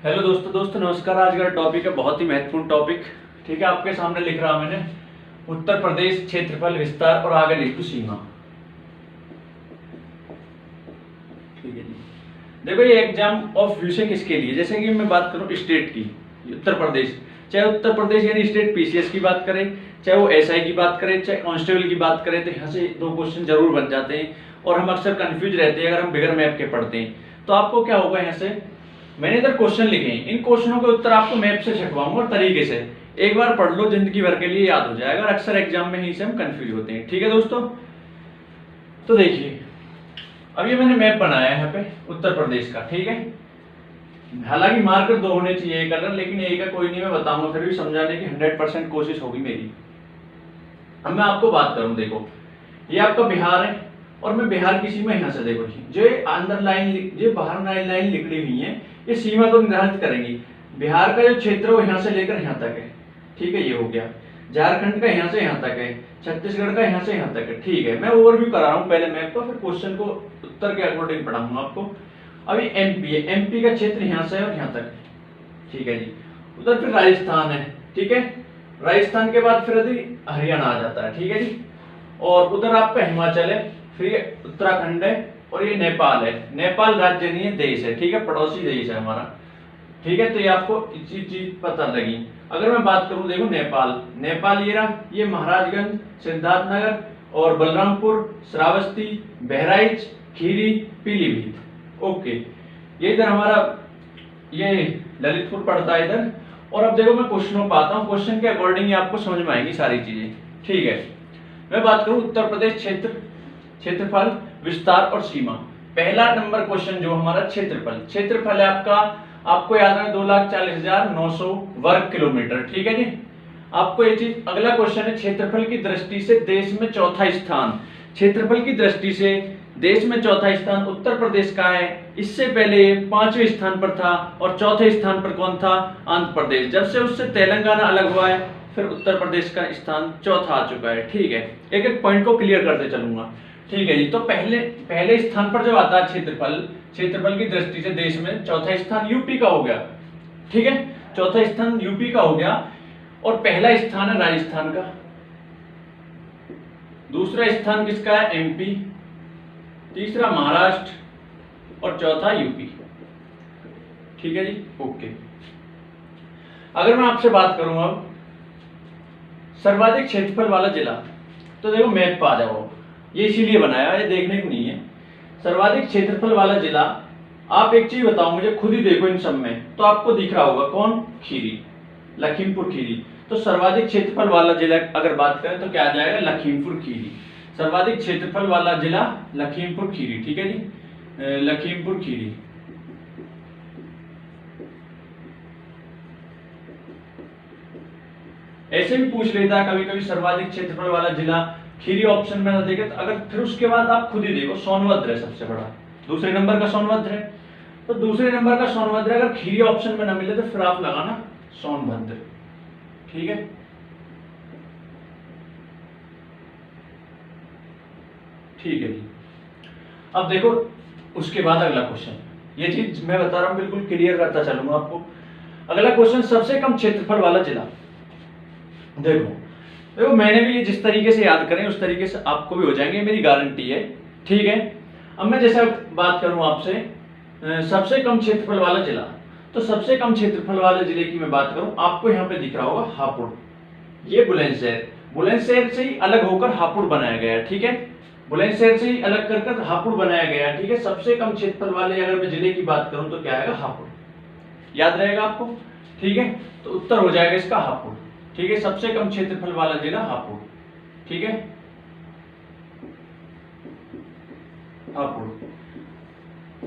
Hello दोस्तों नमस्कार। आज का टॉपिक है बहुत ही महत्वपूर्ण टॉपिक। ठीक है, आपके सामने लिख रहा मैंने उत्तर प्रदेश क्षेत्रफल विस्तार और आगे लिखू सीमा। ठीक है जी, देखो ये एग्जाम ऑफ व्यू से किसके लिए, जैसे कि मैं बात करूं स्टेट की, उत्तर प्रदेश, चाहे उत्तर प्रदेश यानी स्टेट पीसीएस की बात करें, चाहे वो एसआई की बात करें, चाहे कांस्टेबल की बात करें, तो यहाँ से दो क्वेश्चन जरूर बन जाते हैं और हम अक्सर कंफ्यूज रहते हैं अगर हम बिगर मैप के पढ़ते हैं। तो आपको क्या होगा, यहाँ से मैंने इधर क्वेश्चन लिखे हैं, इन क्वेश्चनों के उत्तर आपको मैप से छपवाऊंगा और तरीके से एक बार पढ़ लो, जिंदगी भर के लिए याद हो जाएगा। अक्सर एग्जाम में ही से हम कंफ्यूज होते हैं। ठीक है दोस्तों, तो देखिए अब ये मैंने मैप बनाया है यहाँ पे उत्तर प्रदेश का। ठीक है, हालांकि मार्कर दो होने चाहिए कलर, लेकिन एक का कोई नहीं, मैं बताऊंगा, फिर भी समझाने की 100% कोशिश होगी मेरी। अब मैं आपको बात करूं, देखो ये आपका बिहार है और मैं बिहार की सीमा यहाँ से, देखो जो अंदर लाइन जो बाहर लाइन लिखी हुई है, ये सीमा को निर्धारित करेंगी। बिहार का जो क्षेत्र है यहाँ से लेकर यहाँ तक है। ठीक है, ये हो गया। झारखंड का यहाँ से यहाँ तक है, छत्तीसगढ़ का यहाँ से यहाँ तक है। ठीक है, मैं ओवरव्यू करा रहा हूँ पहले मैप को, फिर क्वेश्चन को उत्तर के अकॉर्डिंग पढ़ाऊंगा आपको। अभी एमपी है, एमपी का क्षेत्र यहाँ से और यहाँ तक। ठीक है जी, उधर फिर राजस्थान है। ठीक है, राजस्थान के बाद फिर हरियाणा आ जाता है। ठीक है जी, और उधर आपका हिमाचल है, फिर ये उत्तराखंड है और ये नेपाल है। नेपाल राज्य नहीं है, देश है। ठीक है, पड़ोसी देश है हमारा। ठीक है, तो ये आपको चीज पता लगी। अगर मैं बात करूं, देखो नेपाल ये रहा, ये महाराजगंज, सिद्धार्थनगर और बलरामपुर, श्रावस्ती, बहराइच, खीरी, पीलीभीत। ओके, ये इधर हमारा ये ललितपुर पड़ता है इधर। और अब देखो मैं क्वेश्चनों पर आता हूँ, क्वेश्चन के अकॉर्डिंग ही आपको समझ में आएंगी सारी चीजें। ठीक है, मैं बात करूं उत्तर प्रदेश क्षेत्रफल विस्तार और सीमा। पहला नंबर क्वेश्चन जो हमारा क्षेत्रफल है आपको याद है 2,40,900 वर्ग किलोमीटर। ठीक है जी, आपको ये चीज, अगला क्वेश्चन है क्षेत्रफल की दृष्टि से देश में चौथा स्थान। क्षेत्रफल की दृष्टि से देश में चौथा स्थान उत्तर प्रदेश का है। इससे पहले 5वें स्थान पर था और चौथे स्थान पर कौन था, आंध्र प्रदेश। जब से उससे तेलंगाना अलग हुआ है, फिर उत्तर प्रदेश का स्थान चौथा आ चुका है। ठीक है, एक एक पॉइंट को क्लियर करते चलूंगा। ठीक है जी, तो पहले स्थान पर जब आता है क्षेत्रफल की दृष्टि से देश में, चौथा स्थान यूपी का हो गया। ठीक है, चौथा स्थान यूपी का हो गया और पहला स्थान है राजस्थान का, दूसरा स्थान किसका है, एमपी, तीसरा महाराष्ट्र और चौथा यूपी। ठीक है जी, ओके। अगर मैं आपसे बात करूं अब सर्वाधिक क्षेत्रफल वाला जिला, तो देखो मैप पर आ जाओ, ये इसीलिए बनाया है, देखने को नहीं है। सर्वाधिक क्षेत्रफल वाला जिला, आप एक चीज बताओ मुझे, खुद ही देखो इन सब में, तो आपको दिख रहा होगा कौन, खीरी, लखीमपुर खीरी। तो सर्वाधिक क्षेत्रफल वाला जिला अगर बात करें तो क्या आ जाएगा, लखीमपुर खीरी। सर्वाधिक क्षेत्रफल वाला जिला लखीमपुर खीरी। ठीक है जी, लखीमपुर खीरी। ऐसे भी पूछ लेता है कभी कभी सर्वाधिक क्षेत्रफल वाला जिला, खीरी ऑप्शन में ना देखे तो, अगर फिर उसके बाद आप खुद ही देखो, सोनभद्र है सबसे बड़ा, दूसरे नंबर का सोनभद्र है। तो दूसरे नंबर का सोनभद्र अगर खीरी ऑप्शन में ना मिले तो फिर आप लगाना सोनभद्र। ठीक है, ठीक है जी। अब देखो उसके बाद अगला क्वेश्चन, ये चीज मैं बता रहा हूं बिल्कुल क्लियर करता चलूंगा आपको। अगला क्वेश्चन, सबसे कम क्षेत्रफल वाला जिला। देखो मैंने भी जिस तरीके से याद करें उस तरीके से आपको भी हो जाएंगे, मेरी गारंटी है। ठीक है, अब मैं जैसे बात करूं आपसे सबसे कम क्षेत्रफल वाला जिला, तो सबसे कम क्षेत्रफल वाले जिले की मैं बात करूं, आपको यहाँ पे दिख रहा होगा हापुड़, ये बुलंदशहर से ही अलग होकर हापुड़ बनाया गया है। ठीक है, बुलंदशहर से ही अलग कर हापुड़ बनाया गया है। ठीक है, सबसे कम क्षेत्रफल वाले अगर मैं जिले की बात करूं तो क्या आएगा, हापुड़, याद रहेगा आपको। ठीक है, तो उत्तर हो जाएगा इसका हापुड़। ठीक है, सबसे कम क्षेत्रफल वाला जिला हापुड़। ठीक है, हापुड़।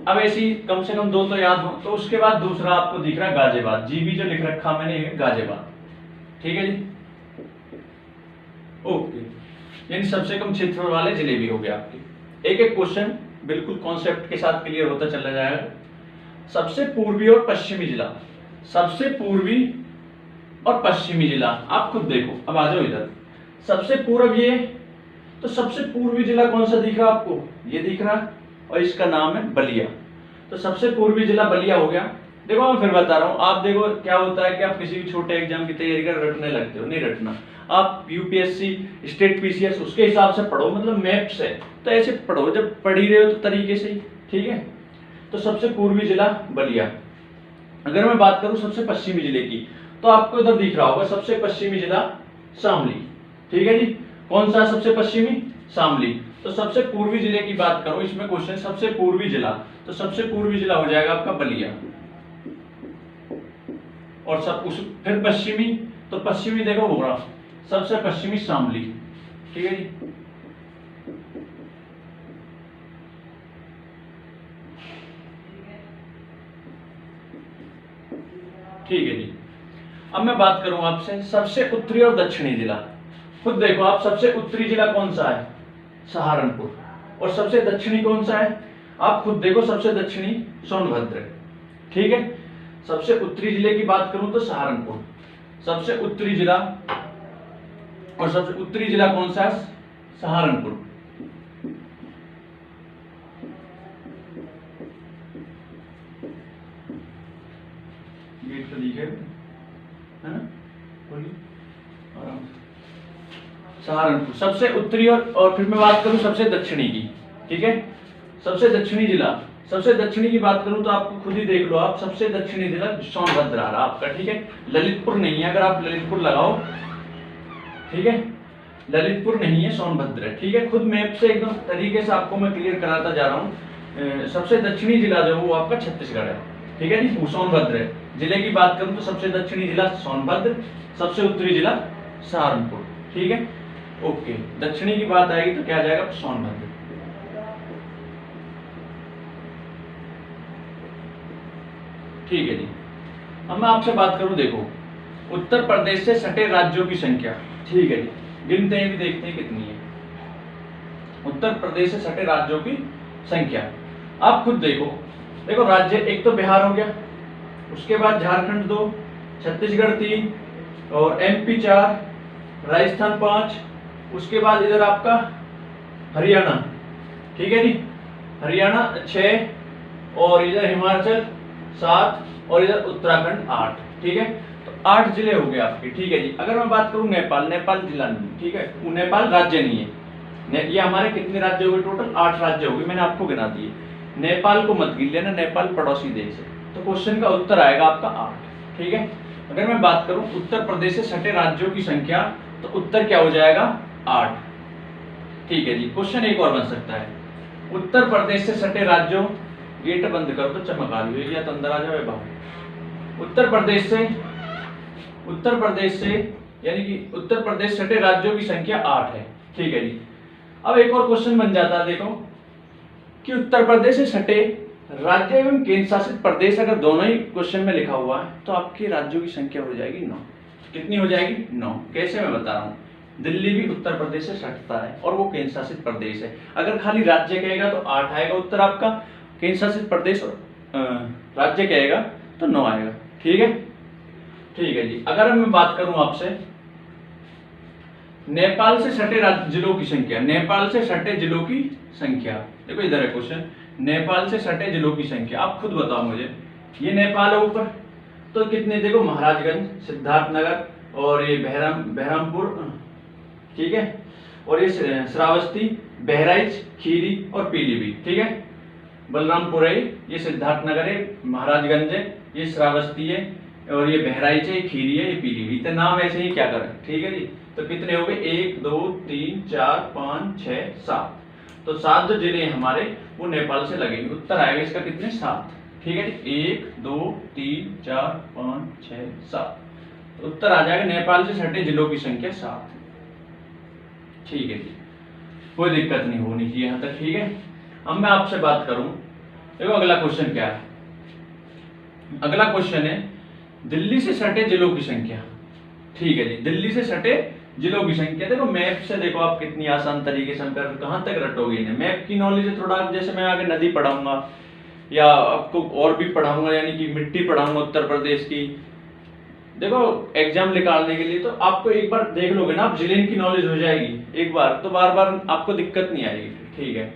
अब ऐसी कम से कम दो तो याद हो, तो उसके बाद दूसरा आपको दिख रहा है गाजियाबाद, जी भी जो लिख रखा मैंने गाजियाबाद। ठीक है जी, ओके, यानी सबसे कम क्षेत्रफल वाले जिले भी हो गए आपके। एक एक क्वेश्चन बिल्कुल कॉन्सेप्ट के साथ क्लियर होता चला जाएगा। सबसे पूर्वी और पश्चिमी जिला, सबसे पूर्वी और पश्चिमी जिला, आप खुद देखो। अब आ जाओ इधर, सबसे पूर्व ये, तो सबसे पूर्वी जिला कौन सा दिख रहा आपको, ये दिख रहा, और इसका नाम है बलिया। तो सबसे पूर्वी जिला बलिया हो गया। देखो मैं फिर बता रहा हूँ, आप देखो क्या होता है कि आप किसी भी छोटे एग्जाम की तैयारी कर रटने लगते हो, नहीं रटना। आप यूपीएससी, स्टेट पीसीएस उसके हिसाब से पढ़ो, मतलब मैप से, तो ऐसे पढ़ो जब पढ़ ही रहे हो तो तरीके से ही, ठीक है। तो सबसे पूर्वी जिला बलिया। अगर मैं बात करूं सबसे पश्चिमी जिले की, तो आपको इधर दिख रहा होगा सबसे पश्चिमी जिला शामली, ठीक है जी। कौन सा सबसे पश्चिमी? शामली। तो सबसे पूर्वी जिले की बात करूं, इसमें क्वेश्चन सबसे पूर्वी जिला, तो सबसे पूर्वी जिला हो जाएगा आपका बलिया। और फिर पश्चिमी, तो पश्चिमी देखो होगा सबसे पश्चिमी शामली, ठीक है जी। ठीक है जी। अब मैं बात करूं आपसे सबसे उत्तरी और दक्षिणी जिला। खुद देखो आप, सबसे उत्तरी जिला कौन सा है? सहारनपुर। और सबसे दक्षिणी कौन सा है? आप खुद देखो, सबसे दक्षिणी सोनभद्र, ठीक है। सबसे उत्तरी जिले की बात करूं तो सहारनपुर, सबसे उत्तरी जिला, और सबसे उत्तरी जिला कौन सा है? सहारनपुर। गेट तो दिखे है ना, बोलिए आराम से। सहारनपुर सबसे उत्तरी, और फिर मैं बात करूं सबसे दक्षिणी की, ठीक है। सबसे दक्षिणी जिला, सबसे दक्षिणी की बात करूं तो आपको खुद ही देख लो आप, सबसे दक्षिणी जिला सोनभद्र आ रहा आपका, ठीक है। ललितपुर नहीं है, अगर आप ललितपुर लगाओ, ठीक है, ललितपुर नहीं है, सोनभद्र है, ठीक है। खुद मैप से एकदम तरीके से आपको मैं क्लियर कराता जा रहा हूँ। सबसे दक्षिणी जिला जो वो आपका छत्तीसगढ़ है, ठीक है जी, वो सोनभद्र है। जिले की बात करूं तो सबसे दक्षिणी जिला सोनभद्र, सबसे उत्तरी जिला सहारनपुर, ठीक है। ओके, दक्षिणी की बात आएगी तो क्या आ जाएगा? सोनभद्र। ठीक है जी। अब मैं आपसे बात करूं, देखो उत्तर प्रदेश से सटे राज्यों की संख्या, ठीक है जी, गिनते हैं भी, देखते हैं कितनी है। उत्तर प्रदेश से सटे राज्यों की संख्या आप खुद देखो, देखो राज्य एक तो बिहार हो गया, उसके बाद झारखंड 2, छत्तीसगढ़ 3, और एमपी 4, राजस्थान 5, उसके बाद इधर आपका हरियाणा, ठीक है जी, हरियाणा 6, और इधर हिमाचल 7, और इधर उत्तराखंड 8, ठीक है। तो 8 जिले हो गए आपके, ठीक है जी। अगर मैं बात करूं नेपाल, नेपाल जिला नहीं, ठीक है, नेपाल राज्य नहीं है। ये हमारे कितने राज्य हो गए टोटल? 8 राज्य हो गए, मैंने आपको गिना दिए। नेपाल को मत गिन लेना, नेपाल पड़ोसी देश है। तो क्वेश्चन का उत्तर आएगा आपका 8, ठीक है। अगर मैं बात करूं उत्तर प्रदेश से सटे राज्यों की संख्या, तो उत्तर क्या हो जाएगा? 8, ठीक है जी। क्वेश्चन एक और बन सकता है, उत्तर प्रदेश से सटे राज्यों, गेट बंद कर दो, चमक आ रही है, या तो अंदर आ जाओ या बाहर। उत्तर प्रदेश से यानी कि उत्तर प्रदेश सटे राज्यों की संख्या 8 है, ठीक है जी। अब एक और क्वेश्चन बन जाता है, देखो कि उत्तर प्रदेश से सटे राज्य एवं केंद्र शासित प्रदेश, अगर दोनों ही क्वेश्चन में लिखा हुआ है तो आपके राज्यों की संख्या हो जाएगी 9। कितनी हो जाएगी? 9। कैसे? मैं बता रहा हूँ। दिल्ली भी उत्तर प्रदेश से सटता है और वो केंद्र शासित प्रदेश है। अगर खाली राज्य कहेगा तो 8 आएगा उत्तर आपका, केंद्र शासित प्रदेश और राज्य कहेगा तो 9 आएगा, ठीक है। ठीक है जी। अगर मैं बात करूं आपसे नेपाल से सटे जिलों की संख्या, नेपाल से सटे जिलों की संख्या, देखो इधर है क्वेश्चन, नेपाल से सटे जिलों की संख्या, आप खुद बताओ मुझे। ये नेपाल है ऊपर, तो कितने? देखो महाराजगंज, सिद्धार्थनगर, और ये बहरामपुर, ठीक है, और ये श्रावस्ती, बहराइच, खीरी और पीलीभीत, ठीक है। बलरामपुर है, ये सिद्धार्थनगर है, महाराजगंज है, ये श्रावस्ती है, और ये बहराइच है, खीरी है, ये पीलीभीत है। नाम ऐसे ही क्या करें, ठीक है जी। तो कितने हो गए? 1 2 3 4 5 6 7। तो 7 जो जिले हमारे वो नेपाल से लगेंगे। उत्तर आएगा इसका कितने? 7, ठीक है जी। 1 2 3 4 5 6 7। उत्तर आ जाएगा नेपाल से सटे जिलों की संख्या 7, ठीक है जी। कोई दिक्कत नहीं होनी चाहिए यहाँ तक, ठीक है। अब मैं आपसे बात करूं, देखो अगला क्वेश्चन क्या है। अगला क्वेश्चन है दिल्ली से सटे जिलों की संख्या, ठीक है जी। दिल्ली से सटे जिलों की संख्या, देखो मैप से देखो आप कितनी आसान तरीके से कहां तक रटोगे इन्हें। मैप की नॉलेज है थोड़ा, जैसे मैं आगे नदी पढ़ाऊंगा या आपको और भी पढ़ाऊंगा, यानी कि मिट्टी पढ़ाऊंगा उत्तर प्रदेश की, देखो एग्जाम निकालने के लिए, तो आपको एक बार देख लोगे ना आप, जिले की नॉलेज हो जाएगी एक बार, तो बार बार आपको दिक्कत नहीं आएगी, ठीक है।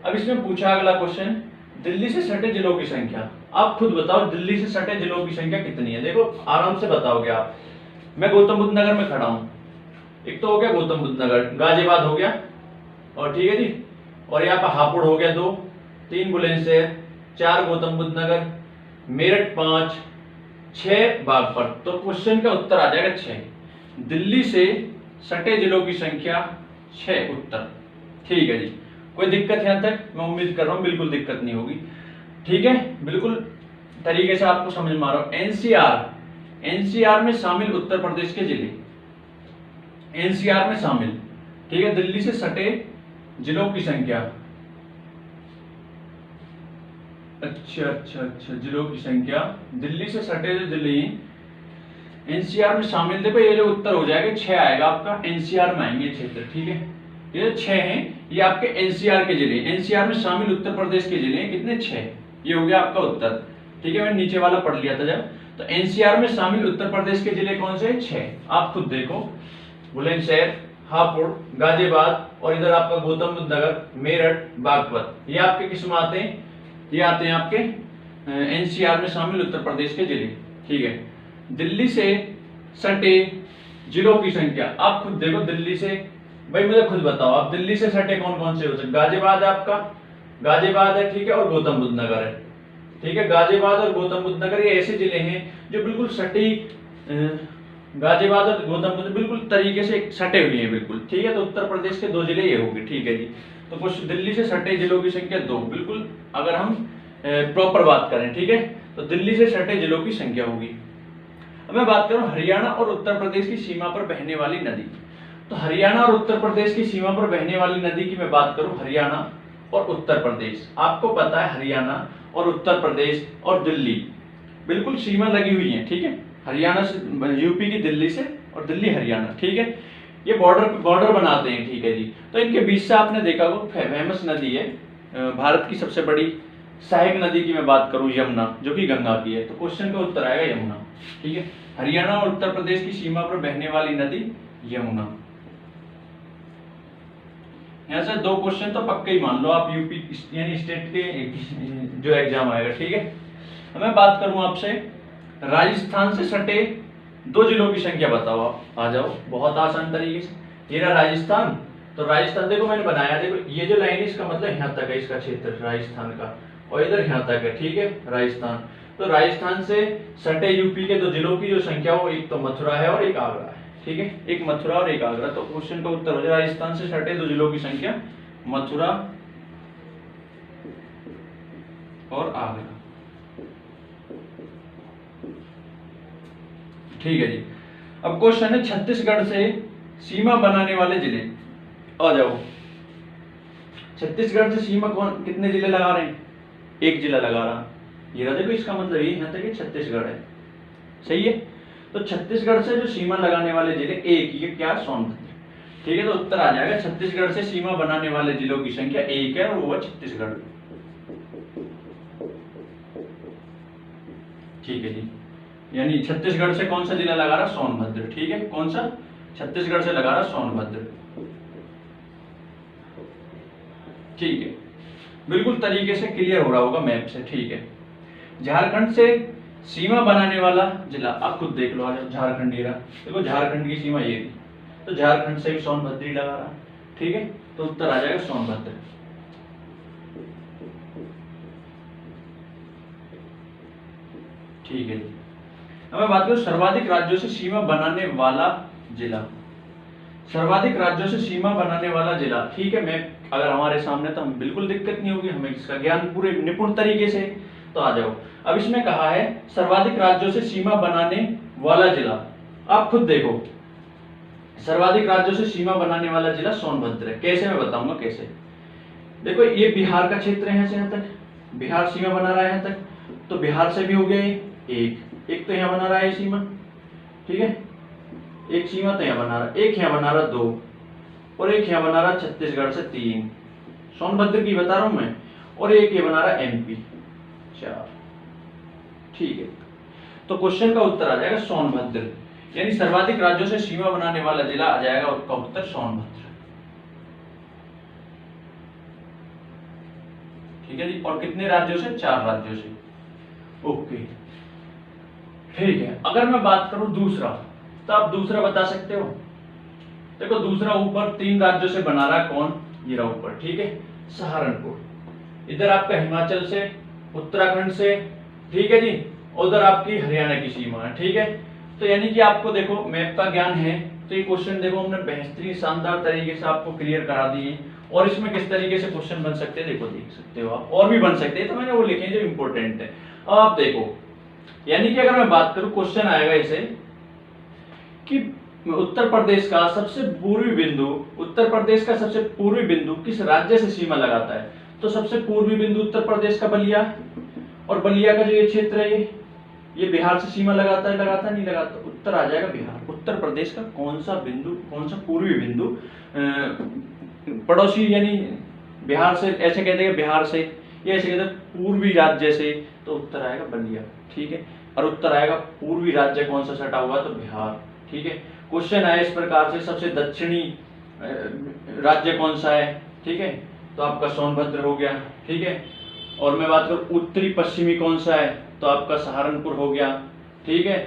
अब इसमें पूछा अगला क्वेश्चन, दिल्ली से सटे जिलों की संख्या, आप खुद बताओ दिल्ली से सटे जिलों की संख्या कितनी है। देखो आराम से बताओगे आप। मैं गौतम बुद्ध नगर में खड़ा हूं, एक तो हो गया गौतम बुद्ध नगर, गाजियाबाद हो गया, और ठीक है जी, और यहाँ पर हापुड़ हो गया 2, 3 बुलंदशहर, 4 गौतम बुद्ध नगर, मेरठ 5, 6 बागपत। तो क्वेश्चन का उत्तर आ जाएगा 6। दिल्ली से सटे जिलों की संख्या 6 उत्तर। ठीक है जी, कोई दिक्कत यहां तक? मैं उम्मीद कर रहा हूं बिल्कुल दिक्कत नहीं होगी। ठीक है, बिल्कुल तरीके से आपको समझ में आ रहा हूं। एनसीआर में शामिल उत्तर प्रदेश के जिले, एनसीआर में शामिल, ठीक है, दिल्ली से सटे जिलों की संख्या। अच्छा, जिलों की संख्या, दिल्ली से सटे जो जिले एनसीआर में शामिल। देखो ये जो उत्तर हो जाएगा 6 आएगा आपका, एनसीआर में आएंगे क्षेत्र। ठीक है, ये 6 हैं, ये आपके एनसीआर के जिले, एनसीआर में शामिल उत्तर प्रदेश के जिले कितने? 6। ये हो गया आपका उत्तर। ठीक है, मैंने नीचे वाला पढ़ लिया था जब। तो एनसीआर में शामिल उत्तर प्रदेश के जिले कौन से? 6। आप खुद देखो, बुलंदशहर, हापुड़, गाजियाबाद, और इधर आपका गौतम बुद्ध नगर, मेरठ, बागपत। ये आपके किस में आते हैं? ये आते हैं आपके एनसीआर में शामिल उत्तर प्रदेश के जिले। ठीक है, दिल्ली से सटे जिलों की संख्या, आप खुद देखो। दिल्ली से, भाई मुझे खुद बताओ आप, दिल्ली से सटे कौन कौन से हो सकते? गाजियाबाद है आपका, गाजियाबाद है, ठीक है, और गौतम बुद्ध नगर है। ठीक है, गाजियाबाद और गौतम बुद्ध नगर ये ऐसे जिले हैं जो बिल्कुल सटीक, गाजियाबाद और गौतम बुद्ध बिल्कुल तरीके से सटे हुए हैं बिल्कुल। ठीक है, तो उत्तर प्रदेश के 2 जिले ये होंगे। ठीक है जी, तो कुछ दिल्ली से सटे जिलों की संख्या 2, बिल्कुल अगर हम प्रॉपर बात करें। ठीक है, तो दिल्ली से सटे जिलों की संख्या होगी। अब मैं बात करूं हरियाणा और उत्तर प्रदेश की सीमा पर बहने वाली नदी। तो हरियाणा और उत्तर प्रदेश की सीमा पर बहने वाली नदी की मैं बात करूं, हरियाणा और उत्तर प्रदेश, आपको पता है हरियाणा और उत्तर प्रदेश और दिल्ली बिल्कुल सीमा लगी हुई है। ठीक है, हरियाणा से, यूपी की दिल्ली से, और दिल्ली हरियाणा। ठीक है, ये बॉर्डर बनाते हैं। ठीक है जी, तो इनके बीच से आपने देखा वो फेमस नदी है, भारत की सबसे बड़ी सहायक नदी की मैं बात करूं, यमुना, जो कि गंगा की है। तो क्वेश्चन का उत्तर आएगा यमुना। ठीक है, हरियाणा और उत्तर प्रदेश की सीमा पर बहने वाली नदी यमुना। यहाँ से 2 क्वेश्चन तो पक्के ही मान लो आप, यूपी यानी स्टेट के जो एग्जाम आएगा। ठीक है, मैं बात करूं आपसे राजस्थान से सटे 2 जिलों की संख्या बताओ आप। आ जाओ, बहुत आसान तरीके से। ये रहा राजस्थान, तो राजस्थान देखो मैंने बनाया, देखो ये जो लाइन है इसका मतलब यहाँ तक है, इसका क्षेत्र राजस्थान का, और इधर यहाँ तक है। ठीक है, राजस्थान, तो राजस्थान से सटे यूपी के 2 जिलों की जो संख्या हो, एक तो मथुरा है और एक आगरा है। ठीक है, एक मथुरा और एक आगरा। तो क्वेश्चन का उत्तर हो जाए राजस्थान से सटे 2 जिलों की संख्या मथुरा और आगरा। ठीक है जी, अब क्वेश्चन है छत्तीसगढ़ से सीमा बनाने वाले जिले। आ जाओ, छत्तीसगढ़ से सीमा कौन, कितने जिले लगा रहे हैं? 1 जिला लगा रहा। ये रहा, देखो इसका मतलब ये यहाँ तक छत्तीसगढ़ है। सही है, तो छत्तीसगढ़ से जो सीमा लगाने वाले जिले एक, ये क्या? सोनभद्र। ठीक है, तो उत्तर आ जाएगा छत्तीसगढ़ से सीमा बनाने वाले जिलों की संख्या 1 है, और वो है छत्तीसगढ़। ठीक है जी, यानी छत्तीसगढ़ से कौन सा जिला लगा रहा? सोनभद्र। ठीक है, कौन सा? छत्तीसगढ़ से लगा रहा सोनभद्र। ठीक है, बिल्कुल तरीके से क्लियर हो रहा होगा मैप से। ठीक है, झारखंड से सीमा बनाने वाला जिला, आप खुद देख लो। आ जाओ, झारखंड ही रहा, देखो झारखंड की सीमा ये थी, तो झारखंड से भी सोनभद्र ही लगा रहा। ठीक है, तो उत्तर आ जाएगा सोनभद्र। ठीक है, अब मैं बात करूं सर्वाधिक राज्यों से सीमा बनाने वाला जिला। सर्वाधिक राज्यों से सीमा बनाने वाला जिला। ठीक है, मैं अगर हमारे सामने तो हम बिल्कुल दिक्कत नहीं होगी, हमें इसका ज्ञान पूरे निपुण तरीके से। तो आ जाओ, अब इसमें कहा है सर्वाधिक राज्यों से सीमा बनाने वाला जिला। आप खुद देखो, सर्वाधिक राज्यों से सीमा बनाने वाला जिला सोनभद्र है। कैसे? मैं बताऊंगा कैसे। देखो ये बिहार का क्षेत्र है, यहाँ से यहाँ तक बिहार सीमा बना रहा है यहाँ तक, तो बिहार से भी हो गया एक तो यहाँ बना रहा है सीमा। ठीक है, एक सीमा तो यहाँ बना रहा, एक यहाँ बना रहा 2, और एक यहाँ बना रहा छत्तीसगढ़ से 3, सोनभद्र की बता रहा हूं मैं, और एक ये बना रहा एमपी 4। ठीक है, तो क्वेश्चन का उत्तर आ जाएगा सोनभद्र, यानी सर्वाधिक राज्यों से सीमा बनाने वाला जिला आ जाएगा उसका उत्तर सोनभद्र। ठीक ठीक है जी। और कितने राज्यों से? 4 राज्यों से। ओके ठीक है। अगर मैं बात करूं दूसरा, तो आप दूसरा बता सकते हो। देखो दूसरा ऊपर 3 राज्यों से बना रहा है, कौन? ये रहा ऊपर, ठीक है, सहारनपुर। इधर आपका हिमाचल से, उत्तराखंड से, ठीक है जी, उधर आपकी हरियाणा की सीमा है, ठीक है। तो यानी कि आपको देखो मैप का ज्ञान है, तो ये क्वेश्चन देखो हमने बेहतरीन शानदार तरीके से आपको क्लियर करा दिए। और इसमें किस तरीके से क्वेश्चन बन सकते हैं देखो, देख सकते हो आप, और भी बन सकते हैं, तो मैंने वो लिखे हैं जो इंपॉर्टेंट है। अब आप देखो, यानी कि अगर मैं बात करूं, क्वेश्चन आएगा इसे कि उत्तर प्रदेश का सबसे पूर्वी बिंदु, उत्तर प्रदेश का सबसे पूर्वी बिंदु किस राज्य से सीमा लगाता है? तो सबसे पूर्वी बिंदु उत्तर प्रदेश का बलिया, और बलिया का जो ये क्षेत्र है ये बिहार से सीमा लगाता है, लगाता नहीं लगाता? उत्तर आ जाएगा बिहार। उत्तर प्रदेश का कौन सा बिंदु, कौन सा पूर्वी बिंदु पड़ोसी यानी बिहार से, ऐसे कहते हैं बिहार से, ये ऐसे कहते हैं पूर्वी राज्य से, तो उत्तर आएगा बलिया, ठीक है। और उत्तर आएगा पूर्वी राज्य कौन सा सटा हुआ? तो बिहार, ठीक है। क्वेश्चन आया इस प्रकार से, सबसे दक्षिणी राज्य कौन सा है, ठीक है, तो आपका सोनभद्र हो गया, ठीक है। और मैं बात करूं उत्तरी पश्चिमी कौन सा है, तो आपका सहारनपुर हो गया, ठीक है।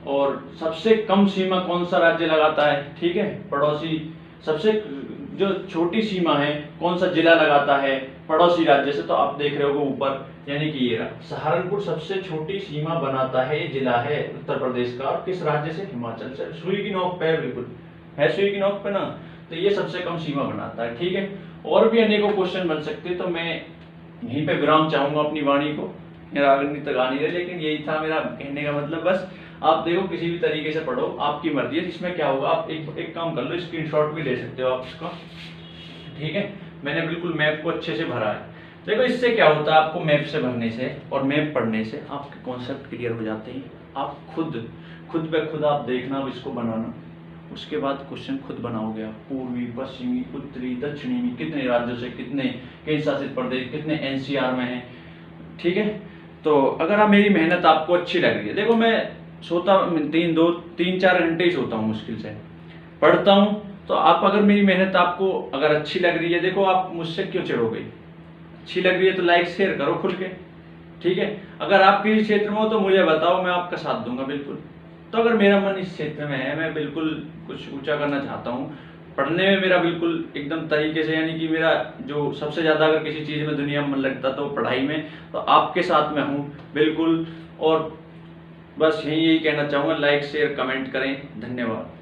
और सबसे कम सीमा कौन सा राज्य लगाता है, ठीक है, पड़ोसी, सबसे जो छोटी सीमा है कौन सा जिला लगाता है पड़ोसी राज्य से? तो आप देख रहे हो ऊपर, यानी कि ये रहा सहारनपुर सबसे छोटी सीमा बनाता है, ये जिला है उत्तर प्रदेश का। और किस राज्य से? हिमाचल से। सुई की नोक पे है, बिल्कुल है सुई की नोक पे ना, तो ये सबसे कम सीमा बनाता है, ठीक है। और भी अनेकों क्वेश्चन बन सकते हैं, तो मैं यहीं पे विराम चाहूंगा अपनी वाणी को, मेरा आगे तक आ नहीं रहा, लेकिन यही था मेरा कहने का मतलब। बस आप देखो किसी भी तरीके से पढ़ो, आपकी मर्जी है। इसमें क्या होगा, आप एक काम कर लो, स्क्रीनशॉट भी ले सकते हो आप इसका, ठीक है। मैंने बिल्कुल मैप को अच्छे से भरा है। देखो इससे क्या होता है, आपको मैप से भरने से और मैप पढ़ने से आपके कॉन्सेप्ट क्लियर हो जाते हैं। आप खुद पे खुद आप देखना, अब इसको बनाना, उसके बाद क्वेश्चन खुद बनाओगे आप। पूर्वी, पश्चिमी, उत्तरी, दक्षिणी में कितने राज्यों से, कितने केंद्र शासित प्रदेश, कितने एनसीआर में है, ठीक है। तो अगर आप मेरी मेहनत आपको अच्छी लग रही है, देखो मैं सोता 3-4 घंटे ही सोता हूँ, मुश्किल से पढ़ता हूँ। तो आप अगर मेरी मेहनत आपको अगर अच्छी लग रही है, देखो आप मुझसे क्यों चिढ़ोगे? अच्छी लग रही है तो लाइक शेयर करो खुल के, ठीक है। अगर आप किसी क्षेत्र में हो तो मुझे बताओ, मैं आपका साथ दूंगा बिल्कुल। तो अगर मेरा मन इस क्षेत्र में है, मैं बिल्कुल कुछ ऊंचा करना चाहता हूँ, पढ़ने में मेरा बिल्कुल एकदम तरीके से, यानी कि मेरा जो सबसे ज़्यादा अगर किसी चीज़ में दुनिया में मन लगता तो पढ़ाई में, तो आपके साथ में हूँ बिल्कुल। और बस यही कहना चाहूँगा, लाइक शेयर कमेंट करें, धन्यवाद।